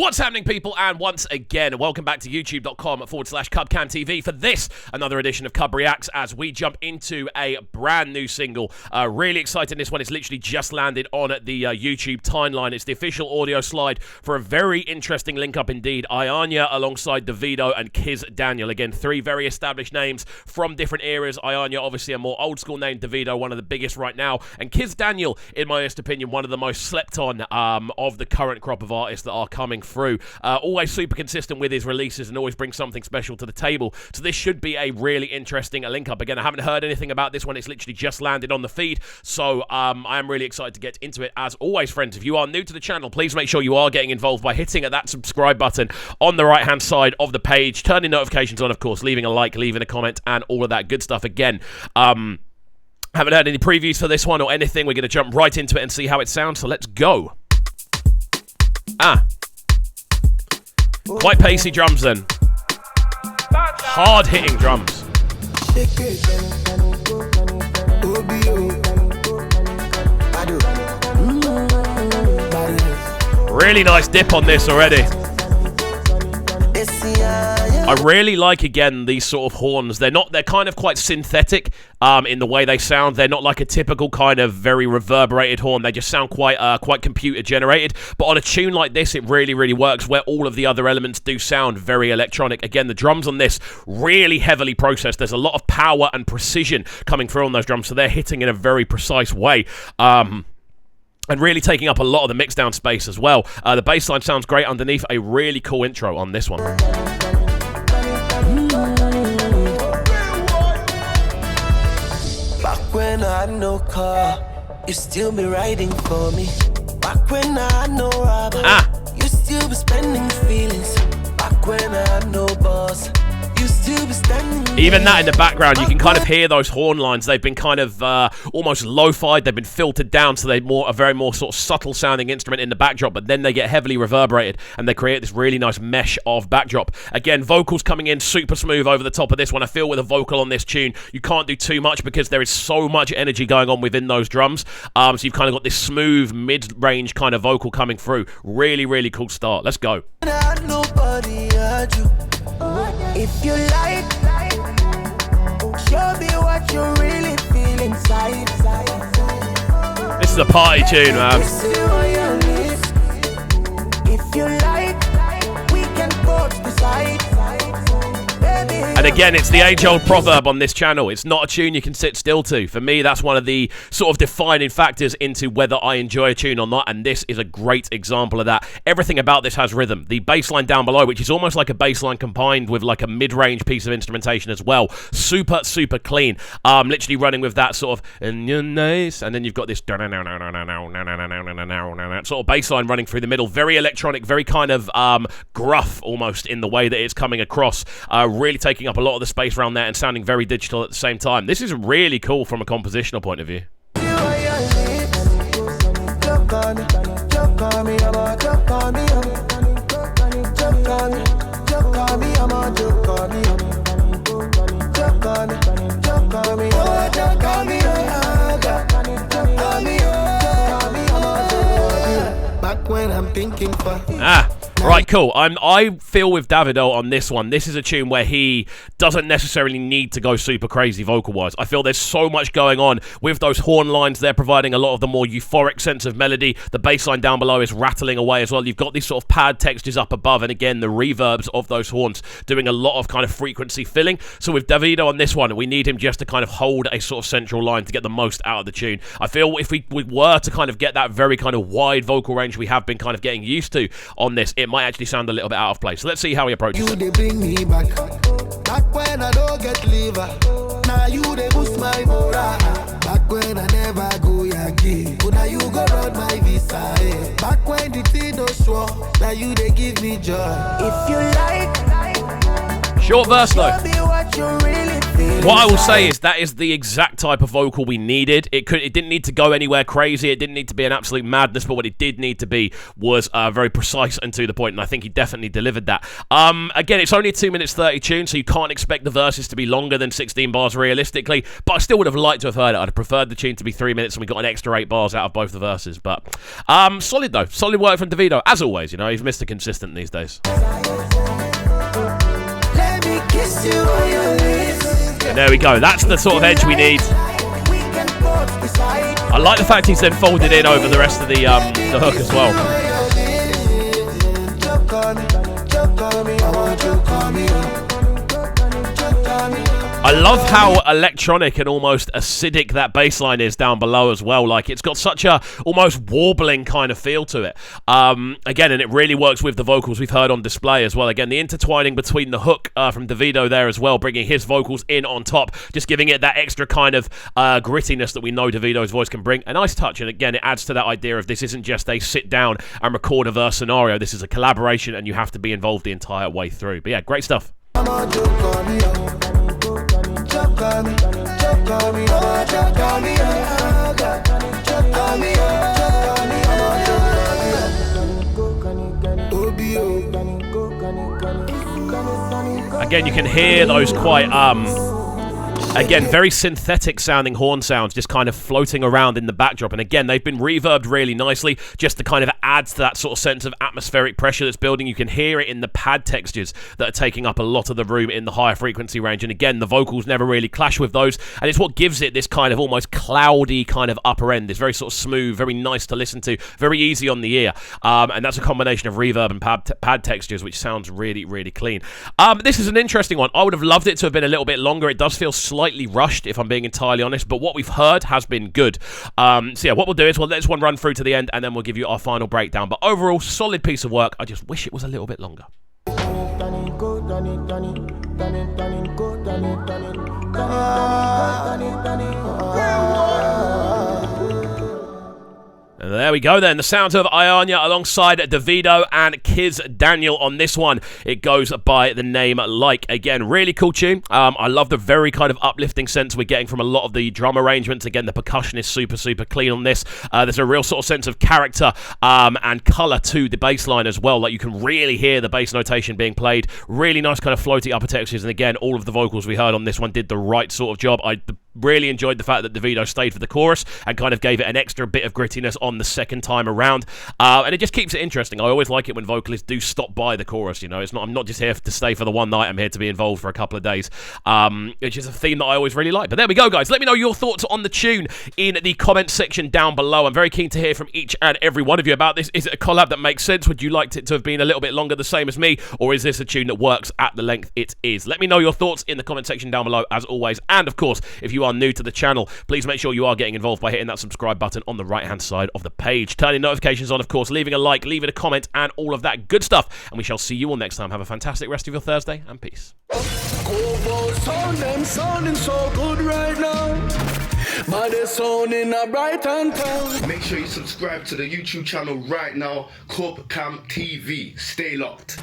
What's happening, people? And once again, welcome back to youtube.com/CubCamTV for this, another edition of CUBREACTS, as we jump into a brand new single. Really excited. This one is literally just landed on the YouTube timeline. It's the official audio slide for a very interesting link-up indeed. Iyanya alongside Davido and Kizz Daniel. Again, three very established names from different eras. Iyanya, obviously a more old-school name. Davido, one of the biggest right now. And Kizz Daniel, in my honest opinion, one of the most slept-on of the current crop of artists that are coming through. Always super consistent with his releases and always brings something special to the table. So this should be a really interesting link-up. Again, I haven't heard anything about this one. It's literally just landed on the feed. So I am really excited to get into it. As always, friends, if you are new to the channel, please make sure you are getting involved by hitting that subscribe button on the right-hand side of the page. Turning notifications on, of course, leaving a like, leaving a comment, and all of that good stuff. Again, haven't heard any previews for this one or anything. We're going to jump right into it and see how it sounds. So let's go. Quite pacey drums then. Hard-hitting drums. Really nice dip on this already. I really like, again, these sort of horns. They're kind of quite synthetic in the way they sound. They're not like a typical kind of very reverberated horn. They just sound quite computer generated. But on a tune like this, it really, really works, where all of the other elements do sound very electronic. Again, the drums on this really heavily processed. There's a lot of power and precision coming through on those drums, so they're hitting in a very precise way. And really taking up a lot of the mix down space as well. The bass line sounds great underneath. A really cool intro on this one. Back when I had no car, you still be riding for me. Back when I had no rubber, you still be spending feelings. Back when I had no boss, you still be standing. Even that in the background, you can kind of hear those horn lines. They've been kind of almost lo-fied. They've been filtered down, so they're a very more sort of subtle sounding instrument in the backdrop, but then they get heavily reverberated and they create this really nice mesh of backdrop. Again, vocals coming in super smooth over the top of this one. I feel with a vocal on this tune, you can't do too much because there is so much energy going on within those drums. So you've kind of got this smooth mid-range kind of vocal coming through. Really, really cool start. Let's go. If you like, show me what you really feel inside. This is a party tune, man. If you like, we can both decide. And again, it's the age-old proverb on this channel. It's not a tune you can sit still to. For me, that's one of the sort of defining factors into whether I enjoy a tune or not, and this is a great example of that. Everything about this has rhythm. The bass line down below, which is almost like a bass line combined with like a mid-range piece of instrumentation as well. Super, super clean. Literally running with that sort of, and you're nice, and then you've got this sort of bass line running through the middle. Very electronic, very kind of gruff almost in the way that it's coming across. Really taking up a lot of the space around there and sounding very digital at the same time. This is really cool from a compositional point of view. Back when I'm thinking for Right, cool. I feel with Davido on this one, this is a tune where he doesn't necessarily need to go super crazy vocal-wise. I feel there's so much going on with those horn lines. They're providing a lot of the more euphoric sense of melody. The bass line down below is rattling away as well. You've got these sort of pad textures up above, and again, the reverbs of those horns doing a lot of kind of frequency filling. So with Davido on this one, we need him just to kind of hold a sort of central line to get the most out of the tune. I feel if we were to kind of get that very kind of wide vocal range we have been kind of getting used to on this, it might actually sound a little bit out of place. So let's see how he approaches it. They bring me back when I don't get liver. Now you they boost my morale. Back when I never go again. But now you go round my visa. Back when the thing no sure. Now you they give me joy. If you like, short verse though. show me what you really feel What I will say is that is the exact type of vocal we needed. It didn't need to go anywhere crazy. It didn't need to be an absolute madness, but what it did need to be was very precise and to the point, and I think he definitely delivered that. Again, it's only a 2 minutes 30 tune, so you can't expect the verses to be longer than 16 bars realistically, but I still would have liked to have heard it. I'd have preferred the tune to be 3 minutes and we got an extra 8 bars out of both the verses, but solid though. Solid work from Davido. As always, you know, he's Mr. Consistent these days. Let me kiss you on your lips. And there we go. That's the sort of edge we need. I like the fact he's then folded in over the rest of the hook as well. I love how electronic and almost acidic that bass line is down below as well. Like, it's got such a almost warbling kind of feel to it. Again, and it really works with the vocals we've heard on display as well. Again, the intertwining between the hook from Davido there as well, bringing his vocals in on top, just giving it that extra kind of grittiness that we know Davido's voice can bring. A nice touch, and again, it adds to that idea of this isn't just a sit down and record a verse scenario. This is a collaboration, and you have to be involved the entire way through. But yeah, great stuff. Again, you can hear those quite again, very synthetic sounding horn sounds just kind of floating around in the backdrop. And again, they've been reverbed really nicely just to kind of add to that sort of sense of atmospheric pressure that's building. You can hear it in the pad textures that are taking up a lot of the room in the higher frequency range. And again, the vocals never really clash with those. And it's what gives it this kind of almost cloudy kind of upper end. It's very sort of smooth, very nice to listen to, very easy on the ear. And that's a combination of reverb and pad textures, which sounds really, really clean. This is an interesting one. I would have loved it to have been a little bit longer. It does feel slightly rushed, if I'm being entirely honest, but what we've heard has been good. So yeah, what we'll do is we'll let this one run through to the end, and then we'll give you our final breakdown. But overall, solid piece of work. I just wish it was a little bit longer. And there we go then, the sounds of Iyanya alongside Davido and Kizz Daniel on this one. It goes by the name Like. Again, really cool tune. I love the very kind of uplifting sense we're getting from a lot of the drum arrangements. Again, the percussion is super, super clean on this. There's a real sort of sense of character and colour to the bass line as well. Like, you can really hear the bass notation being played. Really nice kind of floaty upper textures. And again, all of the vocals we heard on this one did the right sort of job. I really enjoyed the fact that Davido stayed for the chorus and kind of gave it an extra bit of grittiness on the second time around, and it just keeps it interesting. I always like it when vocalists do stop by the chorus. You know, I'm not just here to stay for the one night. I'm here to be involved for a couple of days, which is a theme that I always really like. But there we go, guys. Let me know your thoughts on the tune in the comment section down below. I'm very keen to hear from each and every one of you about this. Is it a collab that makes sense? Would you like it to have been a little bit longer, the same as me, or is this a tune that works at the length it is? Let me know your thoughts in the comment section down below, as always. And of course, if you are new to the channel, please make sure you are getting involved by hitting that subscribe button on the right hand side of the page, turning notifications on, of course, leaving a like, leaving a comment, and all of that good stuff. And we shall see you all next time. Have a fantastic rest of your Thursday, and peace. Sounding so good right now. But they're sounding a bright and town. Make sure you subscribe to the YouTube channel right now, CUBREACTS TV. Stay locked.